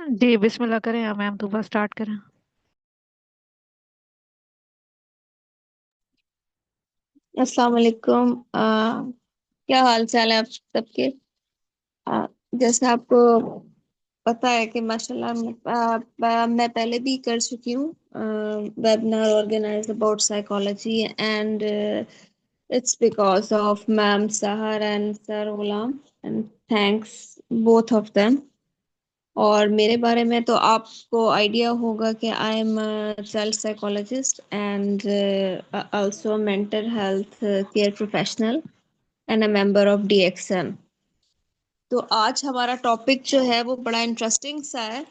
जी बिस्मिल्लाह करें या मैम दोबारा स्टार्ट करें। अस्सलाम वालेकुम। क्या हाल चाल है आप सबके। आ, जैसे आपको पता है कि माशाल्लाह मैं पहले भी कर चुकी हूँ webinar organise about psychology and it's because of ma'am Sahar and sir Ghulam and thanks both of them. और मेरे बारे में तो आपको आइडिया होगा कि I am child psychologist and also mental health care professional and a member of DXM. तो आज हमारा टॉपिक जो है वो बड़ा इंटरेस्टिंग सा है।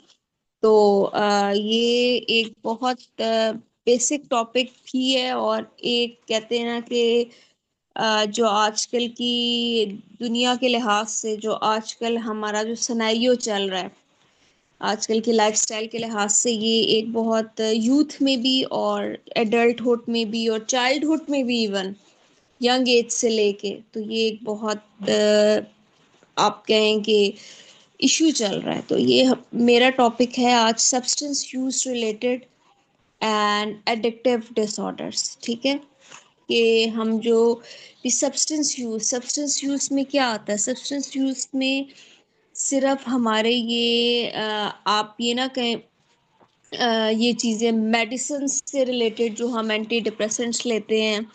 तो ये एक बहुत बेसिक टॉपिक भी है और एक कहते हैं ना कि जो आजकल की दुनिया के लिहाज से जो आजकल हमारा जो सिनेरियो चल रहा है आजकल की लाइफस्टाइल के लिहाज से ये एक बहुत यूथ में भी और एडल्टहुड में भी और चाइल्डहुड में भी इवन यंग एज से लेके तो ये एक बहुत आप कहें कि इश्यू चल रहा है। तो मेरा टॉपिक है आज substance use related and addictive disorders. ठीक है कि हम जो सब्सटेंस यूज में क्या आता है। सब्सटेंस यूज में सिर्फ हमारे ये आप ये ना कहें ये चीज़ें मेडिसिन से रिलेटेड जो हम एंटी डिप्रेसेंट्स लेते हैं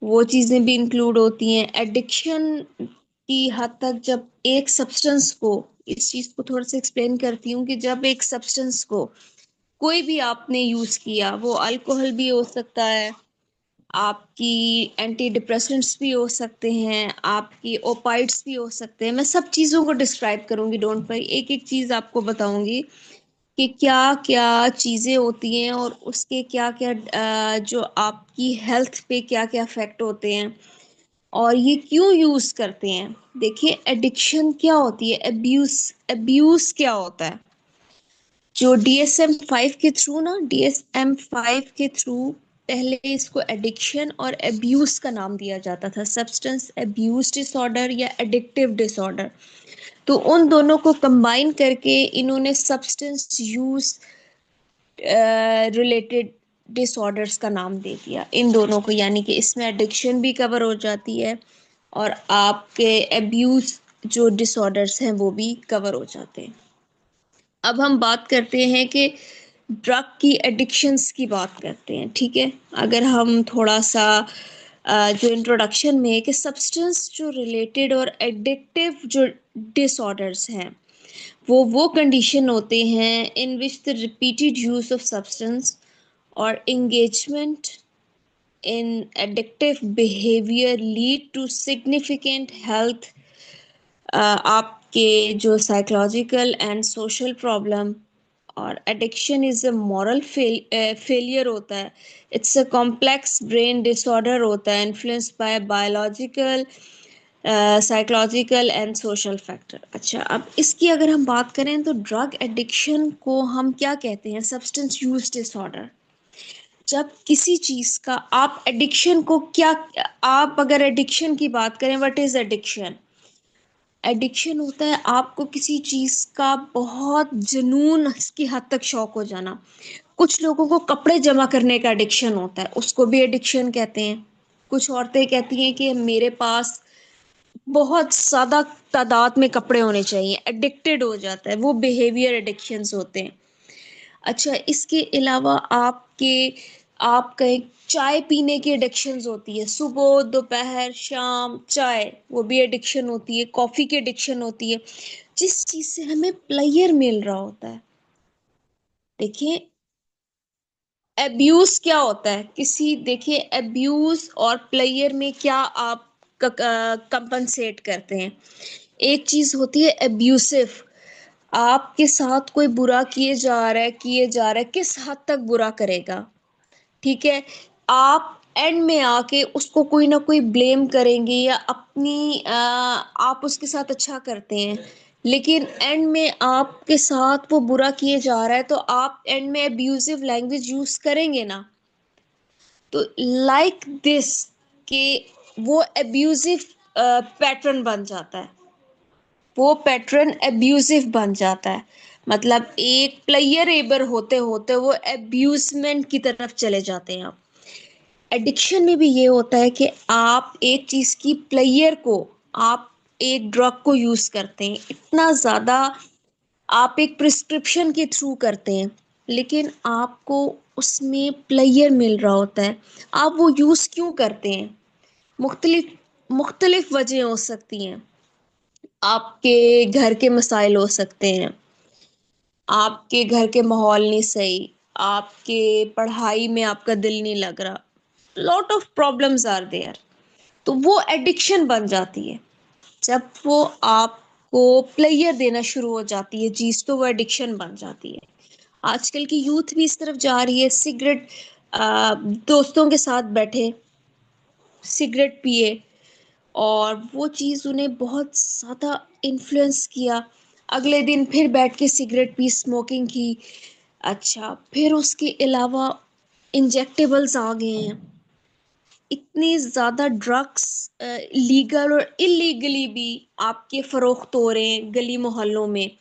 वो चीज़ें भी इंक्लूड होती हैं। एडिक्शन की हद तक जब एक सब्सटेंस को इस चीज़ को थोड़ा सा एक्सप्लेन करती हूँ कि जब एक सब्सटेंस को कोई भी आपने यूज़ किया, वो अल्कोहल भी हो सकता है, आपकी एंटी डिप्रेसेंट्स भी हो सकते हैं, आपकी ओपाइड्स भी हो सकते हैं। मैं सब चीज़ों को डिस्क्राइब करूंगी, डोंट वरी, एक एक चीज़ आपको बताऊंगी कि क्या क्या चीज़ें होती हैं और उसके क्या क्या जो आपकी हेल्थ पे क्या क्या इफेक्ट होते हैं और ये क्यों यूज़ करते हैं। देखिए एडिक्शन क्या होती है, अब्यूज अब्यूज क्या होता है। जो डीएसएम 5 के थ्रू ना डीएसएम 5 के थ्रू पहले इसको एडिक्शन और अब्यूज का नाम दिया जाता था, सब्सटेंस अब्यूज डिसऑर्डर या एडिक्टिव डिसऑर्डर। तो उन दोनों को कंबाइन करके इन्होंने सब्सटेंस यूज रिलेटेड डिसऑर्डर्स का नाम दे दिया इन दोनों को, यानी कि इसमें एडिक्शन भी कवर हो जाती है और आपके अब्यूज जो डिसऑर्डर्स हैं वो भी कवर हो जाते हैं। अब हम बात करते हैं कि ड्रग की एडिक्शंस की बात करते हैं। ठीक है, अगर हम थोड़ा सा जो इंट्रोडक्शन में है कि सब्सटेंस जो रिलेटेड और एडिक्टिव जो डिसऑर्डर्स हैं वो कंडीशन होते हैं in which the repeated use of substance और engagement in addictive behavior lead to significant health आपके जो साइकोलॉजिकल एंड सोशल प्रॉब्लम। और addiction is a moral failure होता है। It's a complex brain disorder होता है influenced by biological psychological and social factor. अच्छा, अब इसकी अगर हम बात करें तो ड्रग एडिक्शन को हम क्या कहते हैं, सब्सटेंस यूज डिसऑर्डर। जब किसी चीज का आप एडिक्शन को क्या, आप अगर एडिक्शन की बात करें, व्हाट इज एडिक्शन। एडिक्शन होता है आपको किसी चीज का बहुत जुनून की हद तक शौक हो जाना। कुछ लोगों को कपड़े जमा करने का एडिक्शन होता है, उसको भी एडिक्शन कहते हैं। कुछ औरतें कहती हैं कि मेरे पास बहुत ज्यादा तादाद में कपड़े होने चाहिए, एडिक्टेड हो जाता है, वो बिहेवियर एडिक्शंस होते हैं। अच्छा, इसके अलावा आप कहें चाय पीने की एडिक्शंस होती है, सुबह दोपहर शाम चाय, वो भी एडिक्शन होती है। कॉफी की एडिक्शन होती है, जिस चीज से हमें प्लेयर मिल रहा होता है। देखिए एब्यूज क्या होता है किसी, देखिए एब्यूज और प्लेयर में क्या आप कंपनसेट करते हैं। एक चीज होती है एब्यूसिव, आपके साथ कोई बुरा किए जा रहा है, किस हद तक बुरा करेगा। ठीक है, आप एंड में आके उसको कोई ना कोई ब्लेम करेंगे या आप उसके साथ अच्छा करते हैं, लेकिन एंड में आपके साथ वो बुरा किए जा रहा है तो आप एंड में अब्यूजिव लैंग्वेज यूज करेंगे ना। तो लाइक दिस कि वो अब्यूजिव पैटर्न बन जाता है। वो पैटर्न एब्यूजिव बन जाता है। मतलब एक प्लेयर एबर होते होते वो एब्यूजमेंट की तरफ चले जाते हैं। आप एडिक्शन में भी ये होता है कि आप एक चीज की प्लेयर को, आप एक ड्रग को यूज करते हैं इतना ज्यादा, आप एक प्रिस्क्रिप्शन के थ्रू करते हैं, लेकिन आपको उसमें प्लेयर मिल रहा होता है। आप वो यूज क्यों करते हैं? मुख्तलिफ मुख्तलिफ वजह हो सकती हैं। आपके घर के मसाइल हो सकते हैं, आपके घर के माहौल नहीं सही, आपके पढ़ाई में आपका दिल नहीं लग रहा, lot of problems are there. तो वो एडिक्शन बन जाती है। जब वो आपको प्लेयर देना शुरू हो जाती है चीज, तो वो एडिक्शन बन जाती है। आजकल की यूथ भी इस तरफ जा रही है। सिगरेट, दोस्तों के साथ बैठे सिगरेट पिए, और वो चीज़ उन्हें बहुत ज़्यादा इन्फ्लुएंस किया। अगले दिन फिर बैठ के सिगरेट पी, स्मोकिंग की। अच्छा, फिर उसके अलावा इंजेक्टेबल्स आ गए हैं। इतनी ज़्यादा ड्रग्स लीगल और इलीगली भी आपके फरोख्त हो रहे हैं गली मोहल्लों में,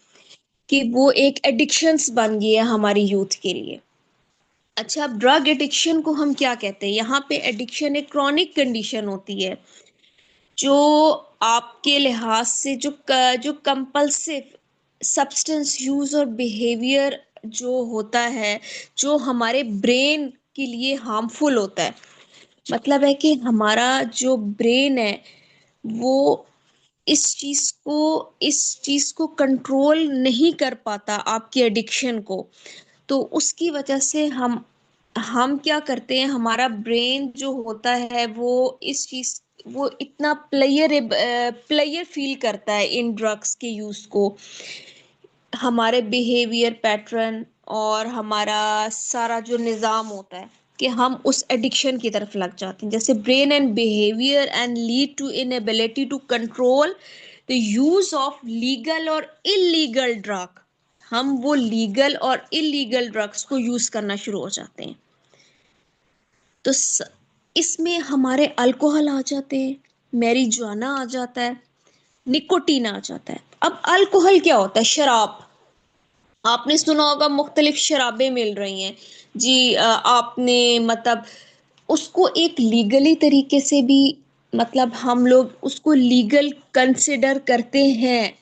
कि वो एक एडिक्शंस बन गई है हमारी यूथ के लिए। अच्छा, अब ड्रग एडिक्शन को हम क्या कहते हैं? यहाँ पे एडिक्शन एक क्रॉनिक कंडीशन होती है, जो आपके लिहाज से जो कंपल्सिव सब्सटेंस यूज और बिहेवियर जो होता है, जो हमारे ब्रेन के लिए हार्मफुल होता है। मतलब है कि हमारा जो ब्रेन है, वो इस चीज को कंट्रोल नहीं कर पाता आपकी एडिक्शन को। तो उसकी वजह से हम क्या करते हैं, हमारा ब्रेन जो होता है वो इस चीज, वो इतना प्लेयर फील करता है इन ड्रग्स के यूज को। हमारे बिहेवियर पैटर्न और हमारा सारा जो निज़ाम होता है, कि हम उस एडिक्शन की तरफ लग जाते हैं। जैसे brain and behaviour and lead to inability to control the use of legal और इलीगल ड्रग। हम वो लीगल और इलीगल ड्रग्स को यूज करना शुरू हो जाते हैं। तो इसमें हमारे अल्कोहल आ जाते हैं, मैरिजुआना आ जाता है, निकोटीन आ जाता है। अब अल्कोहल क्या होता है? शराब। आपने सुना होगा मुख्तलिफ शराबें मिल रही हैं जी। आपने मतलब उसको एक लीगली तरीके से भी, मतलब हम लोग उसको लीगल कंसिडर करते हैं।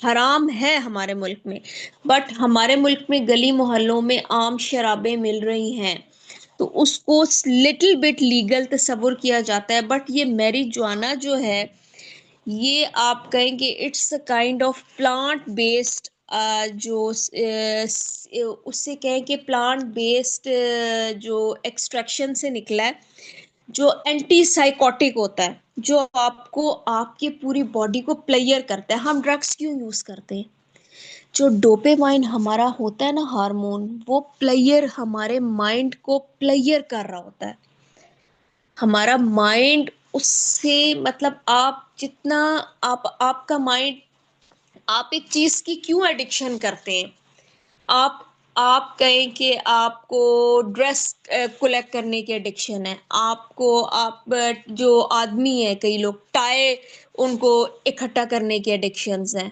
हराम है हमारे मुल्क में, बट हमारे मुल्क में गली मोहल्लों में आम शराबें मिल रही हैं, तो उसको लिटिल बिट लीगल तस्वुर किया जाता है। बट ये मैरिजुआना जो है, ये आप कहेंगे it's a kind of plant based, जो उससे कहें कि प्लांट बेस्ड जो एक्सट्रैक्शन से निकला है, जो एंटी साइकोटिक होता है, जो आपको आपके पूरी बॉडी को प्लेयर करता है। हम ड्रग्स क्यों यूज करते हैं? जो डोपामाइन हमारा होता है ना, हार्मोन, वो प्लेयर हमारे माइंड को प्लेयर कर रहा होता है। हमारा माइंड उससे, मतलब आप जितना, आपका माइंड, आप एक चीज की क्यों एडिक्शन करते हैं? आप कहें कि आपको ड्रेस कलेक्ट करने की एडिक्शन है आपको। आप जो आदमी है, कई लोग टाई उनको इकट्ठा करने की एडिक्शंस हैं।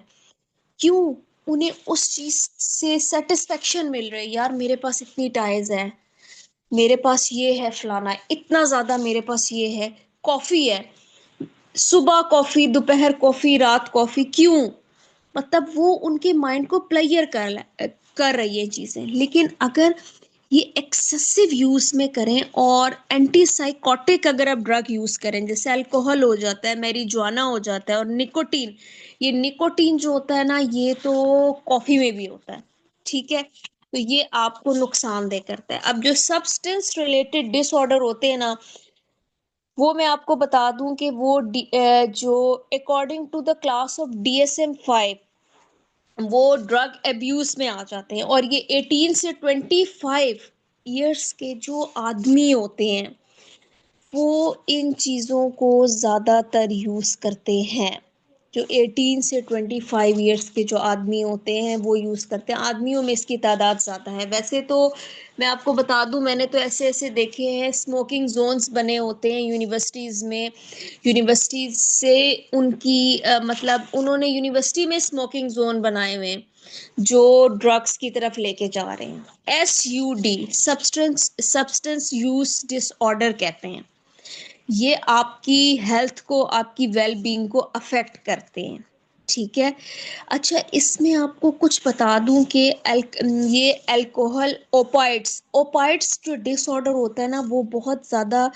क्यों? उन्हें उस चीज से सेटिस्फेक्शन मिल रही है। यार मेरे पास इतनी टाइज है, मेरे पास ये है, फलाना इतना ज्यादा मेरे पास ये है, कॉफी है, सुबह कॉफी, दोपहर कॉफी, रात कॉफी। क्यों? मतलब वो उनके माइंड को प्लेयर कर रही है चीजें। लेकिन अगर ये एक्सेसिव यूज में करें और एंटी साइकोटिक अगर आप ड्रग यूज करें, जैसे अल्कोहल हो जाता है, मैरिजुआना हो जाता है, और निकोटीन, ये निकोटीन जो होता है ना, ये तो कॉफी में भी होता है। ठीक है, तो ये आपको नुकसानदेह करता है। अब जो सब्सटेंस रिलेटेड डिसऑर्डर होते हैं ना, वो मैं आपको बता दूं कि वो जो according to the class of DSM-5, वो ड्रग एब्यूज में आ जाते हैं। और ये 18 से 25 ईयर्स के जो आदमी होते हैं, वो इन चीज़ों को ज़्यादातर यूज़ करते हैं। जो 18 से 25 ईयर्स के जो आदमी होते हैं वो यूज़ करते हैं। आदमियों में इसकी तादाद ज़्यादा है। वैसे तो मैं आपको बता दूं, मैंने तो ऐसे ऐसे देखे हैं, स्मोकिंग जोन्स बने होते हैं यूनिवर्सिटीज़ में। यूनिवर्सिटीज से उनकी मतलब उन्होंने यूनिवर्सिटी में स्मोकिंग जोन बनाए हुए हैं जो ड्रग्स की तरफ लेके जा रहे हैं। SUD, सब्सटेंस यूज डिसऑर्डर कहते हैं। ये आपकी हेल्थ को, आपकी वेल बीइंग को अफेक्ट करते हैं। ठीक है। अच्छा, इसमें आपको कुछ बता दूं कि ये अल्कोहल, ओपाइड्स जो डिसऑर्डर होता है ना, वो बहुत ज़्यादा,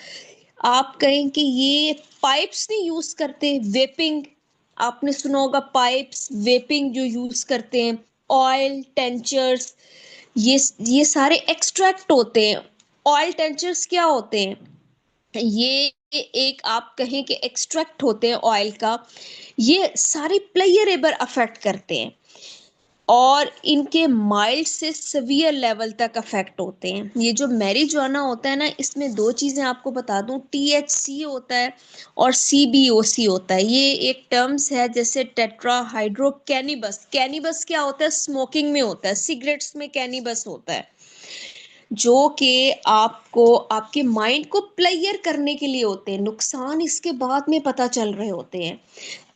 आप कहें कि ये पाइप्स नहीं यूज़ करते, वेपिंग, आपने सुना होगा, पाइप्स वेपिंग जो यूज़ करते हैं, ऑयल टेंचर्स, ये सारे एक्सट्रैक्ट होते हैं। ऑयल टेंचर्स क्या होते हैं? ये एक, आप कहें कि एक्सट्रैक्ट होते हैं ऑयल का। ये सारे प्लेयरेबल अफेक्ट करते हैं और इनके माइल्ड से सीवियर लेवल तक अफेक्ट होते हैं। ये जो मैरिजुआना होता है ना, इसमें दो चीज़ें आपको बता दूं, THC होता है और CBOC होता है। ये एक टर्म्स है, जैसे टेट्रा हाइड्रो कैनिबस। कैनिबस क्या होता है? स्मोकिंग में होता है, सिगरेट्स में कैनिबस होता है, जो कि आपको, आपके माइंड को प्लेयर करने के लिए होते हैं। नुकसान इसके बाद में पता चल रहे होते हैं,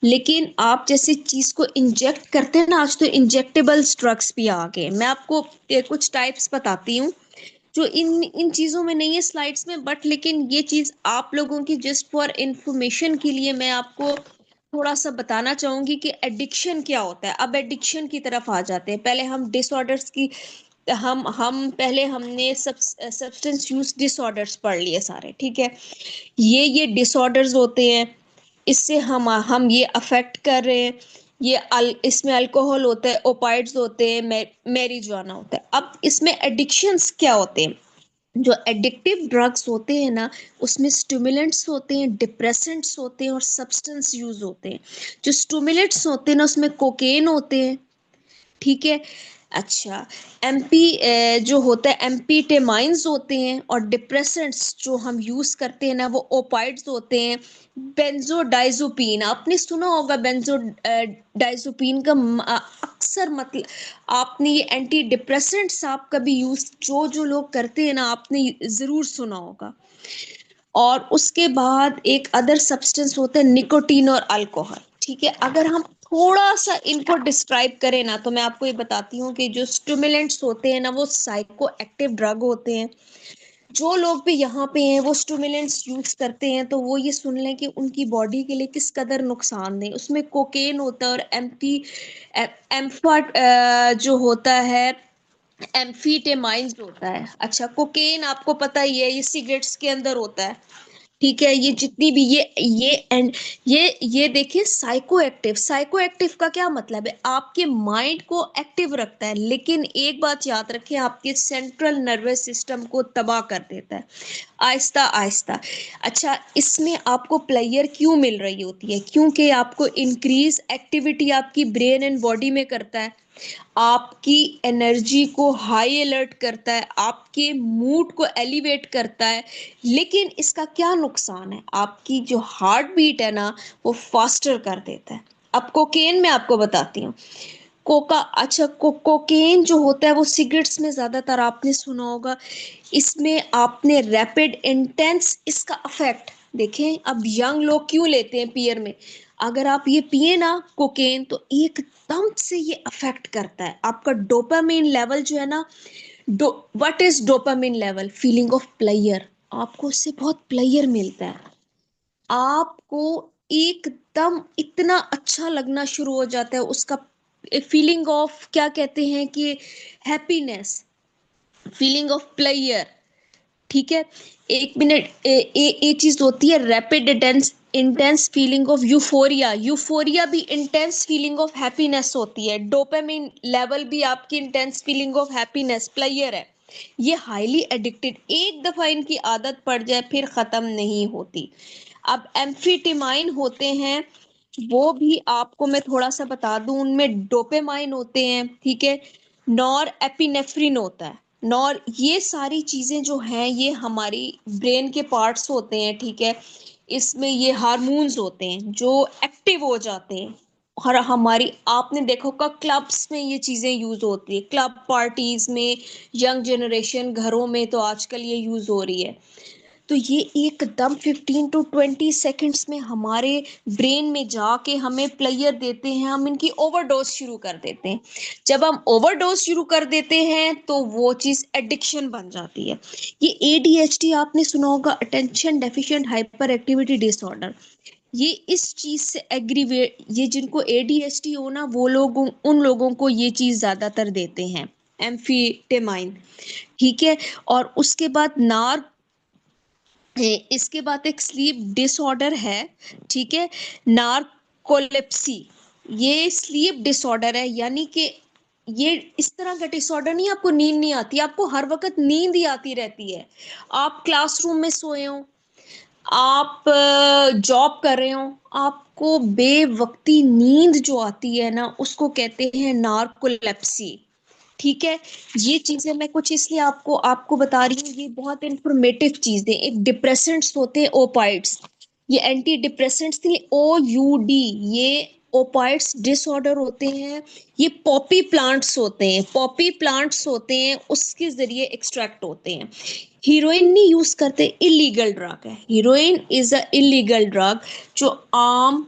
लेकिन आप जैसे चीज को इंजेक्ट करते हैं ना, आज तो इंजेक्टेबल ड्रग्स भी आ गए। मैं आपको कुछ टाइप्स बताती हूँ जो इन इन चीजों में नहीं है स्लाइड्स में, बट लेकिन ये चीज आप लोगों की जस्ट फॉर इंफॉर्मेशन के लिए मैं आपको थोड़ा सा बताना चाहूंगी कि एडिक्शन क्या होता है। अब एडिक्शन की तरफ आ जाते हैं। पहले हम डिसऑर्डर्स की, हम पहले हमने सब्सटेंस यूज डिसऑर्डर्स पढ़ लिए सारे, ठीक है। ये डिसऑर्डर्स होते हैं, इससे हम ये अफेक्ट कर रहे हैं। इसमें अल्कोहल होता है, ओपाइड्स होते हैं, मैरिजुआना होता है। अब इसमें एडिक्शंस क्या होते हैं? जो एडिक्टिव ड्रग्स होते हैं ना, उसमें स्टिमुलेंट्स होते हैं, डिप्रेसेंट्स होते हैं और सब्सटेंस यूज होते हैं। जो स्टिमुलेंट्स होते हैं ना, उसमें कोकेन होते हैं, ठीक है। अच्छा, एमपी जो होता है, एम्पीटेमाइंस होते हैं, और डिप्रेसेंट्स जो हम यूज करते हैं ना, वो ओपाइड्स होते हैं। बेंजोडाइजोपिन, आपने सुना होगा बेंजोडाइजोपिन का अक्सर मतलब, आपने ये एंटी डिप्रेसेंट्स आप कभी यूज, जो जो लोग करते हैं ना, आपने जरूर सुना होगा। और उसके बाद एक अदर सब्सटेंस होता है निकोटीन और अल्कोहल, ठीक है। अगर हम थोड़ा सा इनको डिस्क्राइब करें ना, तो मैं आपको ये बताती हूँ कि जो स्टिमुलेंट्स होते हैं ना, वो साइको एक्टिव ड्रग होते हैं। जो लोग भी यहाँ पे हैं वो स्टिमुलेंट्स यूज करते हैं, तो वो ये सुन लें कि उनकी बॉडी के लिए किस कदर नुकसानदेह। उसमें कोकेन होता है और एम्फा जो होता है, एम्फीटेमाइंस होता है। अच्छा, कोकेन आपको पता ही है, ये सिगरेट्स के अंदर होता है, ठीक है। ये जितनी भी ये एंड ये देखिए, साइको एक्टिव, साइको एक्टिव का क्या मतलब है? आपके माइंड को एक्टिव रखता है, लेकिन एक बात याद रखें, आपके सेंट्रल नर्वस सिस्टम को तबाह कर देता है, आहिस्ता आहिस्ता। अच्छा, इसमें आपको प्लेयर क्यों मिल रही होती है? क्योंकि आपको इंक्रीज एक्टिविटी आपकी ब्रेन एंड बॉडी में करता है, आपकी एनर्जी को हाई अलर्ट करता है, आपके मूड को एलिवेट करता है। लेकिन इसका क्या नुकसान है? आपकी जो हार्ट बीट है ना, वो फास्टर कर देता है। अब कोकेन में आपको बताती हूँ। अच्छा, कोकेन जो होता है वो सिगरेट्स में ज्यादातर आपने सुना होगा। इसमें आपने रैपिड इंटेंस, इसका अफेक्ट देखें। अब यंग लोग क्यों लेते हैं पियर में? अगर आप ये पिए ना कोकेन, तो एकदम से ये अफेक्ट करता है आपका डोपामिन लेवल जो है ना। What is dopamine level? Feeling of player. आपको उससे बहुत प्लेयर मिलता है, आपको एकदम इतना अच्छा लगना शुरू हो जाता है उसका। फीलिंग ऑफ, क्या कहते हैं कि, हैप्पीनेस, फीलिंग ऑफ प्लेयर, ठीक है। एक मिनट, ये चीज होती है rapid intense, intense feeling of euphoria. Euphoria भी इंटेंस फीलिंग ऑफ हैप्पीनेस होती है। डोपामिन लेवल भी आपकी intense feeling of happiness, player है। ये हाईली एडिक्टेड, एक दफा इनकी आदत पड़ जाए फिर खत्म नहीं होती। अब एम्फीटिमाइन होते हैं, वो भी आपको मैं थोड़ा सा बता दूं, उनमें डोपेमाइन होते हैं, ठीक है। नॉर एपिनेफ्रिन होता है। नॉर, ये सारी चीजें जो हैं ये हमारी ब्रेन के पार्ट्स होते हैं, ठीक है। इसमें ये हार्मोन्स होते हैं जो एक्टिव हो जाते हैं, और हमारी आपने देखा होगा क्लब्स में ये चीजें यूज होती है, क्लब पार्टीज में, यंग जनरेशन घरों में तो आजकल ये यूज हो रही है। तो ये एकदम 15 to 20 सेकेंड्स में हमारे ब्रेन में जाके हमें प्लेयर देते हैं, हम इनकी ओवरडोज शुरू कर देते हैं। जब हम ओवरडोज शुरू कर देते हैं तो वो चीज एडिक्शन बन जाती है। ये एडीएचडी आपने सुना होगा, attention deficient hyper activity disorder. ये इस चीज से एग्रीवेट, ये जिनको एडीएचडी हो ना वो लोग, उन लोगों को ये चीज ज्यादातर देते हैं, एम्फीटेमाइन। ठीक है। और उसके बाद इसके बाद एक स्लीप डिसऑर्डर है। ठीक है। नार्कोलेप्सी। ये स्लीप डिसऑर्डर है, यानी कि ये इस तरह का डिसऑर्डर नहीं, आपको नींद नहीं आती, आपको हर वक्त नींद ही आती रहती है। आप क्लासरूम में सोए हो, आप जॉब कर रहे हो, आपको बेवक्ती नींद जो आती है ना उसको कहते हैं नार्कोलेप्सी। ठीक है। ये चीजें मैं कुछ इसलिए आपको आपको बता रही हूँ, ये बहुत इंफॉर्मेटिव चीजें। एक डिप्रेसेंट्स होते हैं ओपाइड्स, ये एंटी डिप्रेसेंट्स थे, OUD। ये ओपाइड्स डिसऑर्डर होते हैं, ये पॉपी प्लांट्स होते हैं, पॉपी प्लांट्स होते हैं उसके जरिए एक्सट्रैक्ट होते हैं। हीरोइन नहीं यूज करते, इलीगल ड्रग है, heroine is a illegal drug जो आम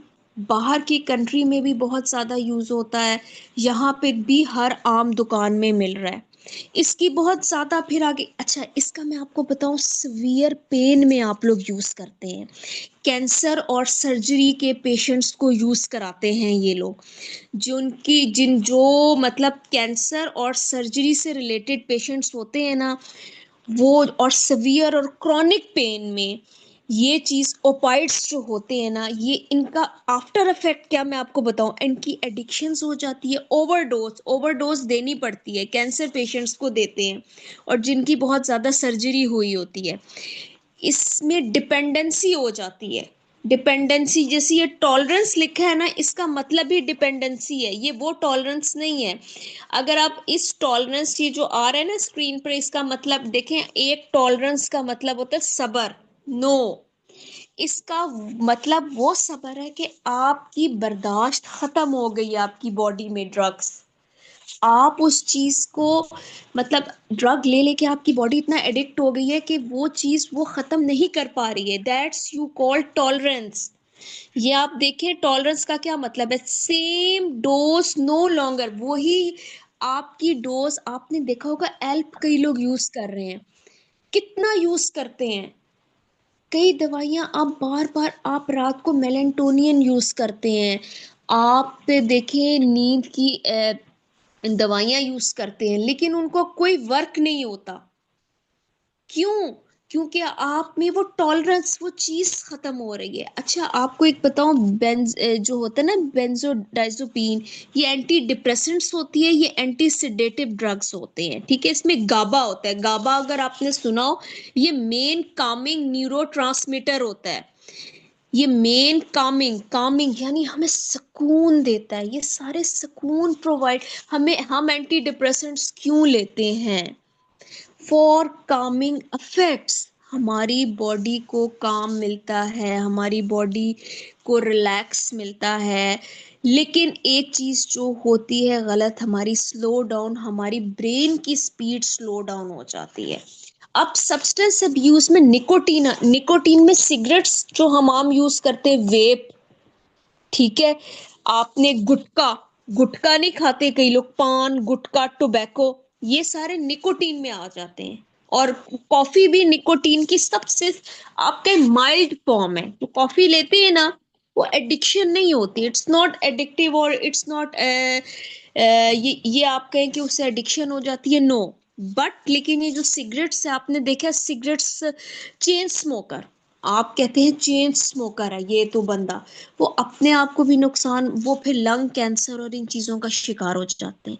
बाहर की कंट्री में भी बहुत ज्यादा यूज होता है, यहाँ पे भी हर आम दुकान में मिल रहा है। इसकी बहुत ज्यादा फिर आगे, अच्छा इसका मैं आपको बताऊं, सीवियर पेन में आप लोग यूज करते हैं, कैंसर और सर्जरी के पेशेंट्स को यूज कराते हैं ये लोग, जो मतलब कैंसर और सर्जरी से रिलेटेड पेशेंट्स होते हैं ना वो, और सीवियर और क्रॉनिक पेन में ये चीज ओपाइड्स जो होते हैं ना, ये इनका आफ्टर इफेक्ट क्या मैं आपको बताऊं, इनकी एडिक्शंस हो जाती है, ओवरडोज, ओवरडोज देनी पड़ती है, कैंसर पेशेंट्स को देते हैं और जिनकी बहुत ज्यादा सर्जरी हुई होती है, इसमें डिपेंडेंसी हो जाती है। डिपेंडेंसी, जैसे ये टॉलरेंस लिखा है ना, इसका मतलब ही डिपेंडेंसी है, ये वो टॉलरेंस नहीं है। अगर आप इस टॉलरेंस, ये जो आ रहा है ना स्क्रीन पर, इसका मतलब देखें, एक टॉलरेंस का मतलब होता है सबर, नो, इसका मतलब वो सबर है कि आपकी बर्दाश्त खत्म हो गई है आपकी बॉडी में ड्रग्स, आप उस चीज को, मतलब ड्रग ले लेके आपकी बॉडी इतना एडिक्ट हो गई है कि वो चीज वो खत्म नहीं कर पा रही है, दैट्स यू कॉल टॉलरेंस। ये आप देखें टॉलरेंस का क्या मतलब है, सेम डोज नो लॉन्गर, वही आपकी डोज, आपने देखा होगा एल्प कई लोग यूज कर रहे हैं, कितना यूज करते हैं, कई दवाइयां आप बार बार, आप रात को मेलेटोनियन यूज करते हैं, आप देखें नींद की दवाइयां यूज करते हैं, लेकिन उनको कोई वर्क नहीं होता। क्यों? क्योंकि आप में वो टॉलरेंस, वो चीज खत्म हो रही है। अच्छा आपको एक बताऊं, जो होता है ना बेंजोडाइजोपिन, ये एंटी डिप्रेसेंट्स होती है, ये एंटी सिडेटिव ड्रग्स होते हैं। ठीक है। इसमें गाबा होता है, गाबा अगर आपने सुना हो, ये मेन कामिंग न्यूरो होता है, ये मेन कामिंग, कामिंग यानी हमें सुकून देता है, ये सारे सुकून प्रोवाइड हमें, हम एंटी डिप्रेसेंट्स क्यों लेते हैं, फॉर कामिंग इफेक्ट्स, हमारी बॉडी को काम मिलता है, हमारी बॉडी को रिलैक्स मिलता है। लेकिन एक चीज जो होती है गलत, हमारी स्लो डाउन, हमारी ब्रेन की स्पीड स्लो डाउन हो जाती है। अब सब्सटेंस अब्यूज में निकोटीन, निकोटीन में सिगरेट्स जो हम आम यूज करते हैं, वेप, ठीक है, आपने गुटखा, गुटखा नहीं खाते कई लोग, पान गुटखा टोबैको, ये सारे निकोटीन में आ जाते हैं। और कॉफी भी निकोटीन की सबसे आपके माइल्ड फॉर्म है, तो कॉफी लेते हैं ना, वो एडिक्शन नहीं होती, इट्स नॉट एडिक्टिव, और इट्स नॉट ये आप कहें कि उससे एडिक्शन हो जाती है, नो। बट लेकिन ये जो सिगरेट्स है, आपने देखा सिगरेट्स, चेन स्मोकर, आप कहते हैं चेन स्मोकर है ये तो बंदा, वो अपने आप को भी नुकसान, वो फिर लंग कैंसर और इन चीजों का शिकार हो जाते हैं।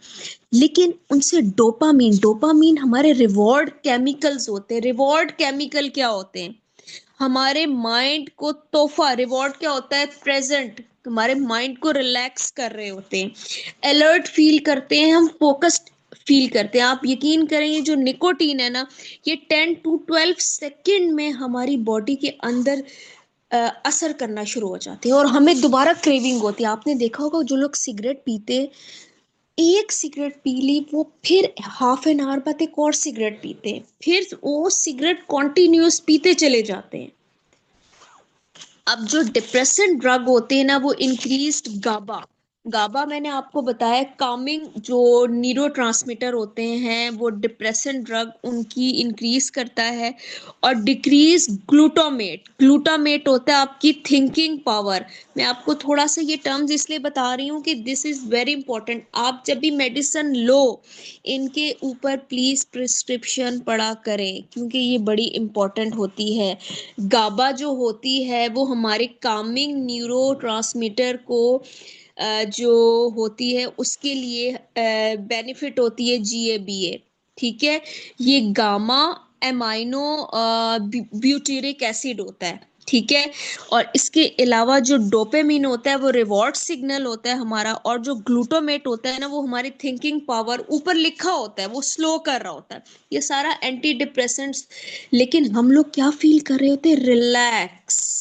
लेकिन उनसे डोपामीन, डोपामीन हमारे रिवॉर्ड केमिकल्स होते हैं, रिवॉर्ड केमिकल क्या होते हैं, हमारे माइंड को तोहफा, रिवॉर्ड क्या होता है, प्रेजेंट, हमारे माइंड को रिलैक्स कर रहे होते हैं, अलर्ट फील करते हैं, हम फोकस्ड फील करते हैं। आप यकीन करें ये जो निकोटीन है ना, ये 10 to 12 सेकेंड में हमारी बॉडी के अंदर असर करना शुरू हो जाते हैं और हमें दोबारा क्रेविंग होती है। आपने देखा होगा जो लोग सिगरेट पीते, एक सिगरेट पी ली, वो फिर हाफ एन आवर बाद एक और सिगरेट पीते हैं, फिर वो सिगरेट कॉन्टिन्यूस पीते चले जाते हैं। अब जो डिप्रेसेंट ड्रग होते हैं ना, वो इंक्रीज्ड गाबा, गाबा मैंने आपको बताया कामिंग जो न्यूरोट्रांसमीटर होते हैं, वो डिप्रेसेंट ड्रग उनकी इंक्रीज करता है। और डिक्रीज ग्लूटामेट, ग्लूटामेट होता है आपकी थिंकिंग पावर। मैं आपको थोड़ा सा ये टर्म्स इसलिए बता रही हूँ कि दिस इज वेरी इंपॉर्टेंट। आप जब भी मेडिसिन लो, इनके ऊपर प्लीज प्रिस्क्रिप्शन पढ़ा करें, क्योंकि ये बड़ी इंपॉर्टेंट होती है। गाबा जो होती है वो हमारे कामिंग न्यूरोट्रांसमीटर को जो होती है उसके लिए बेनिफिट होती है, GABA। ठीक है, ये गामा एमाइनो ब्यूटेरिक एसिड होता है। ठीक है, और इसके अलावा जो डोपामिन होता है वो रिवॉर्ड सिग्नल होता है हमारा, और जो ग्लूटामेट होता है ना, वो हमारी थिंकिंग पावर, ऊपर लिखा होता है, वो स्लो कर रहा होता है। ये सारा एंटी डिप्रेसेंट्स। लेकिन हम लोग क्या फील कर रहे होते हैं? रिलैक्स।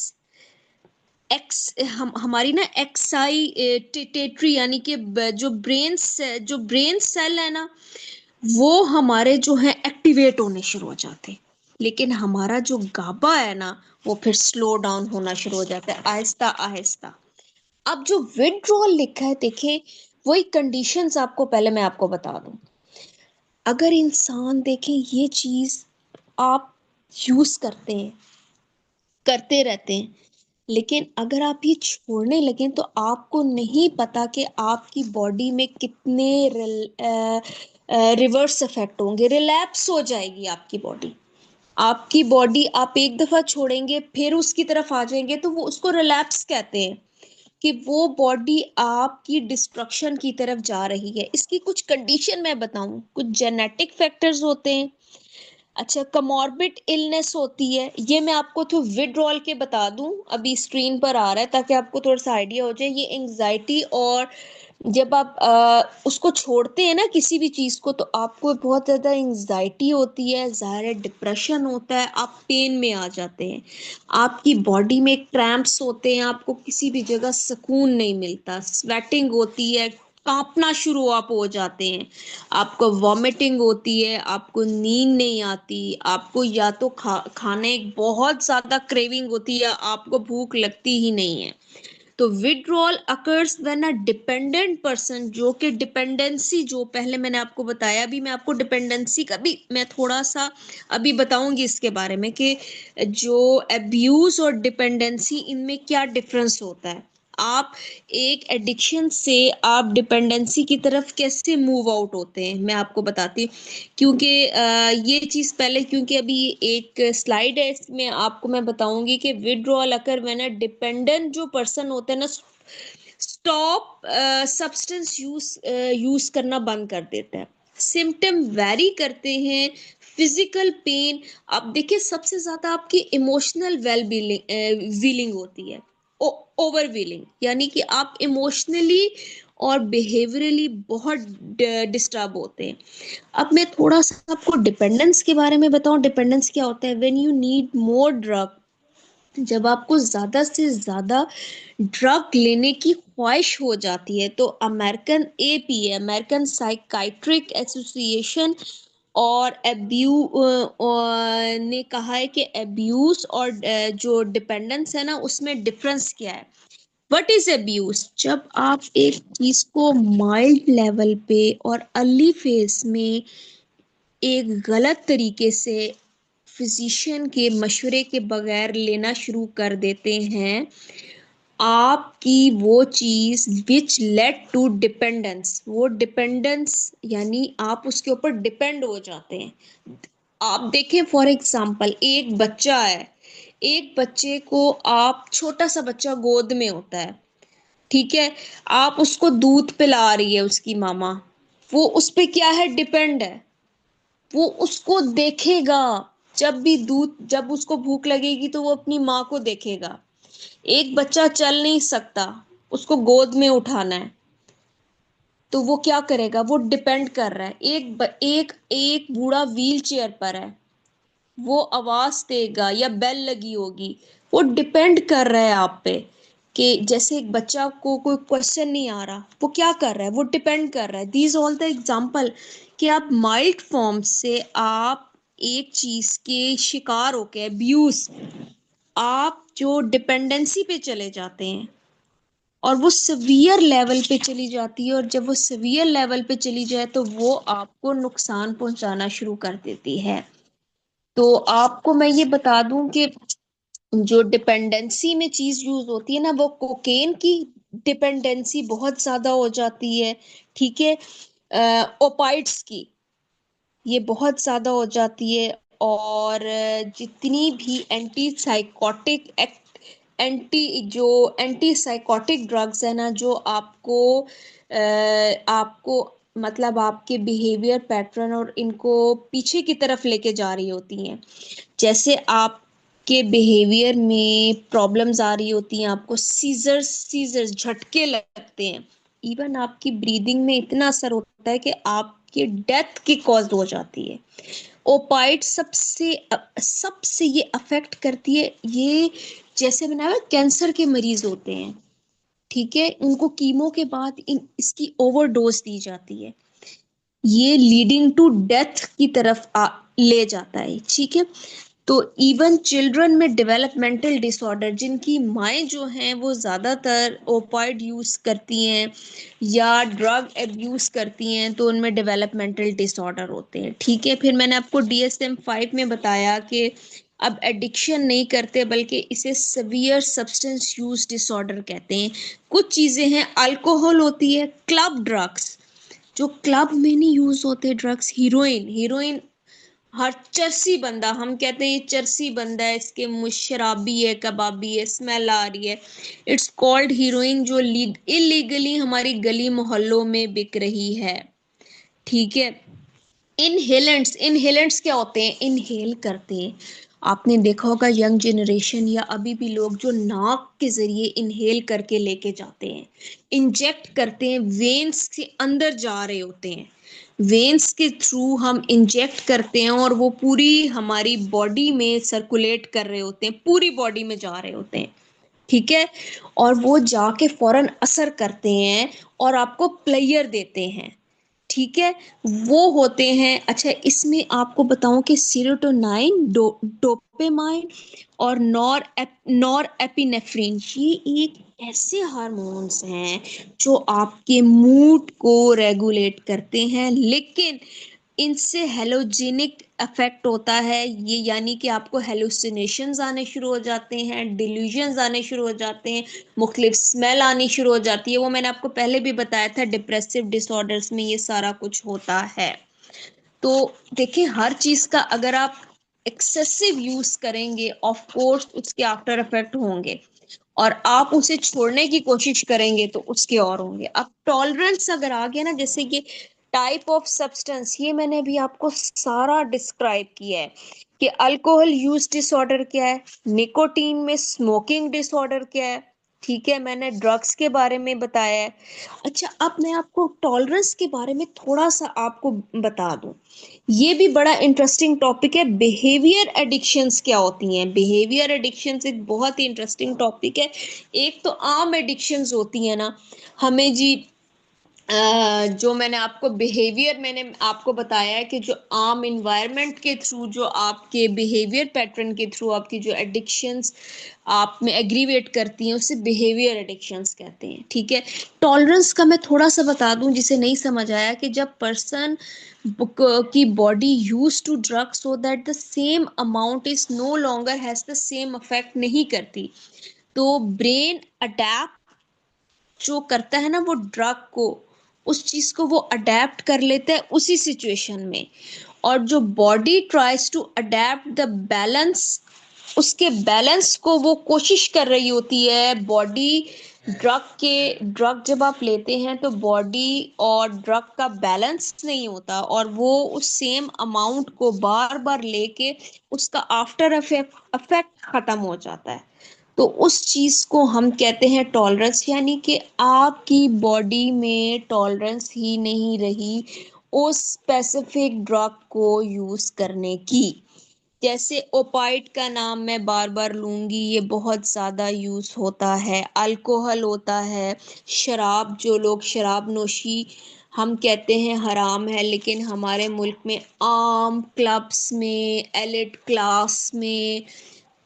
हम हमारी ना एक्साइटेटरी यानी कि जो ब्रेन सेल है ना, वो हमारे जो है एक्टिवेट होने शुरू हो जाते हैं। लेकिन हमारा जो गाबा है ना, वो फिर स्लो डाउन होना शुरू हो जाता है, आहिस्ता आहिस्ता। अब जो विड्रॉल लिखा है, देखें, वही कंडीशंस आपको पहले मैं आपको बता दूं। अगर इंसान, देखें, ये चीज आप यूज करते रहते हैं, लेकिन अगर आप ये छोड़ने लगें तो आपको नहीं पता कि आपकी बॉडी में कितने रिवर्स इफेक्ट होंगे, रिलैप्स हो जाएगी आपकी बॉडी। आपकी बॉडी, आप एक दफा छोड़ेंगे फिर उसकी तरफ आ जाएंगे, तो वो उसको रिलैप्स कहते हैं, कि वो बॉडी आपकी डिस्ट्रक्शन की तरफ जा रही है। इसकी कुछ कंडीशन मैं बताऊं, कुछ जेनेटिक फैक्टर्स होते हैं। अच्छा, कमॉर्बिड इलनेस होती है, ये मैं आपको तो विड्रॉल के बता दूं, अभी स्क्रीन पर आ रहा है ताकि आपको थोड़ा सा आइडिया हो जाए। ये एंजाइटी, और जब आप उसको छोड़ते हैं ना किसी भी चीज को, तो आपको बहुत ज्यादा एंजाइटी होती है, ज़ाहिर है डिप्रेशन होता है, आप पेन में आ जाते हैं, आपकी बॉडी में क्रैम्प्स होते हैं, आपको किसी भी जगह सुकून नहीं मिलता, स्वेटिंग होती है, कांपना शुरू आप हो जाते हैं, आपको वॉमिटिंग होती है, आपको नींद नहीं आती, आपको या तो खाने बहुत ज्यादा क्रेविंग होती है, आपको भूख लगती ही नहीं है। तो withdrawal occurs when a dependent person, जो कि डिपेंडेंसी, जो पहले मैंने आपको बताया, अभी मैं आपको डिपेंडेंसी का भी मैं थोड़ा सा अभी बताऊंगी इसके बारे में, कि जो एब्यूज और डिपेंडेंसी, इनमें क्या डिफरेंस होता है। आप एक एडिक्शन से आप डिपेंडेंसी की तरफ कैसे मूव आउट होते हैं, मैं आपको बताती हूँ। क्योंकि ये चीज़ पहले, क्योंकि अभी एक स्लाइड है, इसमें आपको मैं बताऊंगी कि withdrawal occur when a dependent जो पर्सन होता है ना, स्टॉप सब्सटेंस यूज करना बंद कर देता है। सिम्टम वेरी करते हैं, फिजिकल पेन। आप देखिए, सबसे ज्यादा आपकी इमोशनल वेल व्हीलिंग होती है, ओवर व्हीलिंग, यानी कि आप इमोशनली और बिहेवियरली बहुत डिस्टर्ब होते हैं। अब मैं थोड़ा सा आपको डिपेंडेंस के बारे में बताऊं। डिपेंडेंस क्या होता है? When you need more drug, जब आपको ज्यादा से ज्यादा ड्रग लेने की ख्वाहिश हो जाती है, तो American APA, American psychiatric association, और ने कहा है कि एब्यूज और जो डिपेंडेंस है ना, उसमें डिफरेंस क्या है। What is abuse? जब आप एक चीज को माइल्ड लेवल पे और अर्ली फेज में एक गलत तरीके से फिजिशियन के मशवरे के बगैर लेना शुरू कर देते हैं, आपकी वो चीज विच लेड टू डिपेंडेंस, वो डिपेंडेंस यानी आप उसके ऊपर डिपेंड हो जाते हैं। आप देखें, फॉर एग्जाम्पल, एक बच्चा है, एक बच्चे को आप, छोटा सा बच्चा गोद में होता है, ठीक है, आप उसको दूध पिला रही है उसकी मामा, वो उस पे क्या है? डिपेंड है। वो उसको देखेगा, जब भी दूध, जब उसको भूख लगेगी तो वो अपनी माँ को देखेगा। एक बच्चा चल नहीं सकता, उसको गोद में उठाना है, तो वो क्या करेगा? वो डिपेंड कर रहा है। एक बूढ़ा व्हील चेयर पर है, वो आवाज देगा या बेल लगी होगी, वो डिपेंड कर रहा है आप पे कि जैसे एक बच्चा को कोई क्वेश्चन नहीं आ रहा, वो क्या कर रहा है, वो डिपेंड कर रहा है। दीज ऑल द एग्जाम्पल कि आप माइल्ड फॉर्म से आप एक चीज के शिकार होके अब्यूज, आप जो डिपेंडेंसी पे चले जाते हैं और वो सवियर लेवल पे चली जाती है, और जब वो सवियर लेवल पे चली जाए तो वो आपको नुकसान पहुंचाना शुरू कर देती है। तो आपको मैं ये बता दूं कि जो डिपेंडेंसी में चीज यूज होती है ना, वो कोकेन की डिपेंडेंसी बहुत ज्यादा हो जाती है। ठीक है, ओपाइड्स की ये बहुत ज्यादा हो जाती है। और जितनी भी anti psychotic anti psychotic drugs है ना, जो आपको मतलब आपके बिहेवियर पैटर्न और इनको पीछे की तरफ लेके जा रही होती हैं। जैसे आपके बिहेवियर में प्रॉब्लम्स आ रही होती हैं, आपको सीजर्स सीजर्स झटके लगते हैं, इवन आपकी ब्रीदिंग में इतना असर होता है कि आपकी डेथ की कॉज हो जाती है। ओपाइड सबसे सबसे ये अफेक्ट करती है। ये जैसे मैंने बताया कैंसर के मरीज होते हैं, ठीक है, उनको कीमो के बाद इसकी ओवरडोज दी जाती है, ये लीडिंग टू डेथ की तरफ ले जाता है। ठीक है, तो इवन चिल्ड्रन में डेवलपमेंटल डिसऑर्डर, जिनकी माएँ जो हैं वो ज़्यादातर ओपाइड यूज़ करती हैं या ड्रग एब्यूज करती हैं, तो उनमें डेवलपमेंटल डिसऑर्डर होते हैं। ठीक है, फिर मैंने आपको DSM-5 में बताया कि अब एडिक्शन नहीं करते बल्कि इसे सवियर सब्सटेंस यूज डिसऑर्डर कहते हैं। कुछ चीज़ें हैं, अल्कोहल होती है, क्लब ड्रग्स जो क्लब में नहीं यूज होते ड्रग्स, हीरोइन हीरोइन हर चरसी बंदा, हम कहते हैं ये चरसी बंदा है, इसके मुंह शराबी है, कबाबी है, स्मेल आ रही है, इट्स कॉल्ड हीरोइन, जो इलीगली हमारी गली मोहल्लों में बिक रही है। ठीक है, इनहेलेंट्स इनहेलेंट्स क्या होते हैं, इनहेल करते हैं। आपने देखा होगा यंग जनरेशन या अभी भी लोग जो नाक के जरिए इनहेल करके लेके जाते हैं, इंजेक्ट करते हैं, वेन्स के अंदर जा रहे होते हैं, वेन्स के थ्रू हम इंजेक्ट करते हैं और वो पूरी हमारी बॉडी में सर्कुलेट कर रहे होते हैं, पूरी बॉडी में जा रहे होते हैं। ठीक है, और वो जाके फौरन असर करते हैं और आपको प्लेयर देते हैं। ठीक है, वो होते हैं। अच्छा, इसमें आपको बताऊं कि सीरोटोनाइन, डोपामाइन और नॉर एपिनेफ्रिन, ये एक ऐसे हार्मोन्स हैं जो आपके मूड को रेगुलेट करते हैं, लेकिन इनसे हेलोजेनिक इफेक्ट होता है ये, यानी कि आपको हेलुसिनेशंस आने शुरू हो जाते हैं, डिल्यूजन्स आने शुरू हो जाते हैं, मुख्तलिफ स्मेल आनी शुरू हो जाती है। वो मैंने आपको पहले भी बताया था, डिप्रेसिव डिसऑर्डर्स में ये सारा कुछ होता है। तो देखिए, हर चीज का अगर आप एक्सेसिव यूज करेंगे, ऑफ कोर्स उसके आफ्टर इफेक्ट होंगे, और आप उसे छोड़ने की कोशिश करेंगे तो उसके और होंगे। अब टॉलरेंस अगर आ गया ना, जैसे कि टाइप ऑफ सब्सटेंस, ये मैंने भी आपको सारा डिस्क्राइब किया है कि अल्कोहल यूज डिसऑर्डर क्या है, निकोटीन में स्मोकिंग डिसऑर्डर क्या है। ठीक है, मैंने ड्रग्स के बारे में बताया है। अच्छा, अब मैं आपको टॉलरेंस के बारे में थोड़ा सा आपको बता दूं, ये भी बड़ा इंटरेस्टिंग टॉपिक है। बिहेवियर एडिक्शंस क्या होती हैं, बिहेवियर एडिक्शंस एक बहुत ही इंटरेस्टिंग टॉपिक है। एक तो आम एडिक्शंस होती है ना, हमें जी जो मैंने आपको बिहेवियर मैंने आपको बताया है कि जो आम इन्वायरमेंट के थ्रू, जो आपके बिहेवियर पैटर्न के थ्रू आपकी जो एडिक्शंस आप में एग्रीवेट करती हैं, उसे बिहेवियर एडिक्शंस कहते हैं। ठीक है, टॉलरेंस का मैं थोड़ा सा बता दूं जिसे नहीं समझ आया, कि जब पर्सन की body use to drugs so that the same amount is no longer has the same effect नहीं करती, तो ब्रेन अडेप्ट जो करता है ना वो ड्रग को, उस चीज को वो अडेप्ट कर लेता है उसी सिचुएशन में। और जो body tries to adapt the balance, उसके बैलेंस को वो कोशिश कर रही होती है बॉडी। ड्रग जब आप लेते हैं तो बॉडी और ड्रग का बैलेंस नहीं होता, और वो उस सेम अमाउंट को बार बार लेके उसका आफ्टर इफेक्ट खत्म हो जाता है। तो उस चीज को हम कहते हैं टॉलरेंस, यानी कि आपकी बॉडी में टॉलरेंस ही नहीं रही उस स्पेसिफिक ड्रग को यूज करने की। जैसे ओपाइट का नाम मैं बार बार लूंगी, ये बहुत ज्यादा यूज होता है। अल्कोहल होता है, शराब, जो लोग शराब नोशी हम कहते हैं हराम है, लेकिन हमारे मुल्क में आम क्लब्स में, एलिट क्लास में,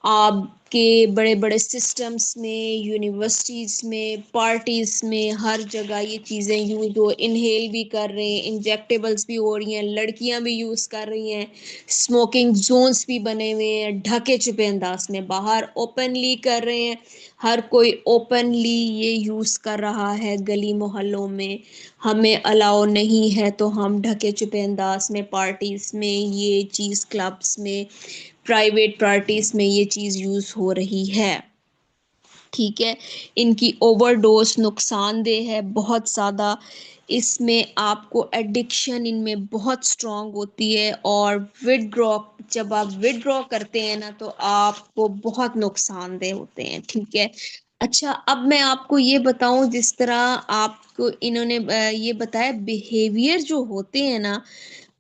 आपके बड़े बड़े सिस्टम्स में, यूनिवर्सिटीज में, पार्टीज में, हर जगह ये चीज़ें यूज हो, इनहेल भी कर रहे हैं, इंजेक्टेबल्स भी हो रही हैं, लड़कियां भी यूज कर रही हैं, स्मोकिंग जोन्स भी बने हुए हैं, ढके छुपे अंदाज में बाहर ओपनली कर रहे हैं। हर कोई ओपनली ये यूज कर रहा है गली मोहल्लों में। हमें अलाउ नहीं है तो हम ढके छुपे अंदाज में पार्टीज में, ये चीज क्लब्स में, प्राइवेट पार्टीज में ये चीज यूज हो रही है। ठीक है, इनकी ओवरडोज नुकसानदेह है बहुत ज़्यादा। इसमें आपको एडिक्शन इनमें बहुत स्ट्रांग होती है, और विदड्रॉ, जब आप विदड्रॉ करते हैं ना तो आपको बहुत नुकसानदेह होते हैं। ठीक है। अच्छा, अब मैं आपको ये बताऊं, जिस तरह आपको इन्होंने ये बताया बिहेवियर जो होते हैं ना।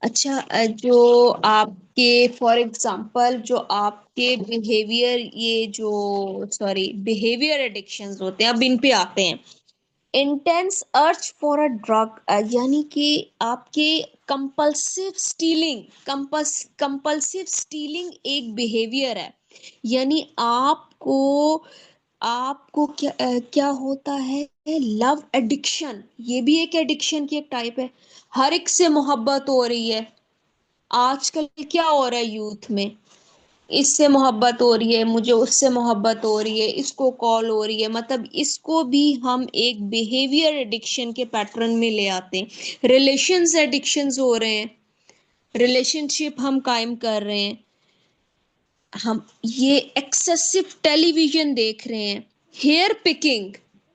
अच्छा, जो आपके फॉर एग्जांपल जो आपके बिहेवियर, ये जो सॉरी बिहेवियर एडिक्शंस होते हैं, अब इन पे आते हैं। Intense urge for a drug, यानी कि आपके कंपल्सिव स्टीलिंग, कंपल्सिव स्टीलिंग एक बिहेवियर है। यानी आपको आपको क्या होता है, लव एडिक्शन, ये भी एक एडिक्शन की एक टाइप है। हर एक से मोहब्बत हो रही है। आजकल क्या हो रहा है यूथ में, इससे मोहब्बत हो रही है, मुझे उससे मोहब्बत हो रही है, इसको कॉल हो रही है, मतलब इसको भी हम एक बिहेवियर एडिक्शन के पैटर्न में ले आते हैं। रिलेशंस एडिक्शंस हो रहे हैं, रिलेशनशिप हम कायम कर रहे हैं। हम ये एक्सेसिव टेलीविजन देख रहे हैं, हेयर पिकिंग,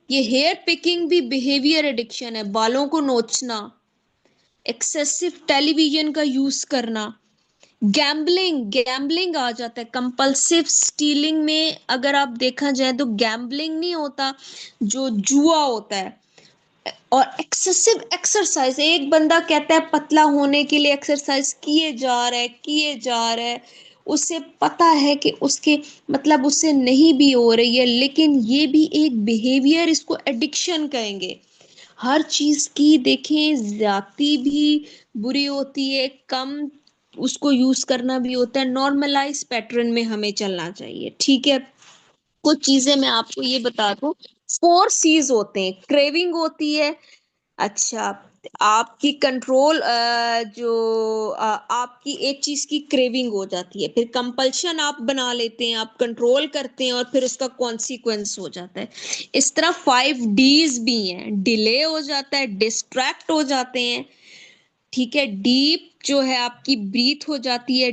ये हेयर पिकिंग भी बिहेवियर एडिक्शन है, बालों को नोचना, एक्सेसिव टेलीविजन का यूज करना। गैम्बलिंग, गैम्बलिंग आ जाता है कंपल्सिव स्टीलिंग में। अगर आप देखा जाए तो गैम्बलिंग नहीं होता, जो जुआ होता है। और एक्सेसिव एक्सरसाइज, एक बंदा कहता है पतला होने के लिए एक्सरसाइज किए जा रहा है, किए जा रहा है, उसे पता है कि उसके मतलब उससे नहीं भी हो रही है, लेकिन ये भी एक बिहेवियर, इसको एडिक्शन कहेंगे। हर चीज की देखें, ज्यादती भी बुरी होती है, कम उसको यूज करना भी होता है। नॉर्मलाइज पैटर्न में हमें चलना चाहिए। ठीक है। कुछ चीजें मैं आपको ये बता दूं, 4 C's होते हैं। क्रेविंग होती है, अच्छा, आपकी कंट्रोल, आपकी एक चीज की क्रेविंग हो जाती है, फिर कंपल्शन आप बना लेते हैं, आप कंट्रोल करते हैं, और फिर उसका कॉन्सिक्वेंस हो जाता है। इस तरह 5 D's भी हैं, डिले हो जाता है, डिस्ट्रैक्ट हो जाते हैं। ठीक है, डीप जो है आपकी ब्रीथ हो जाती है,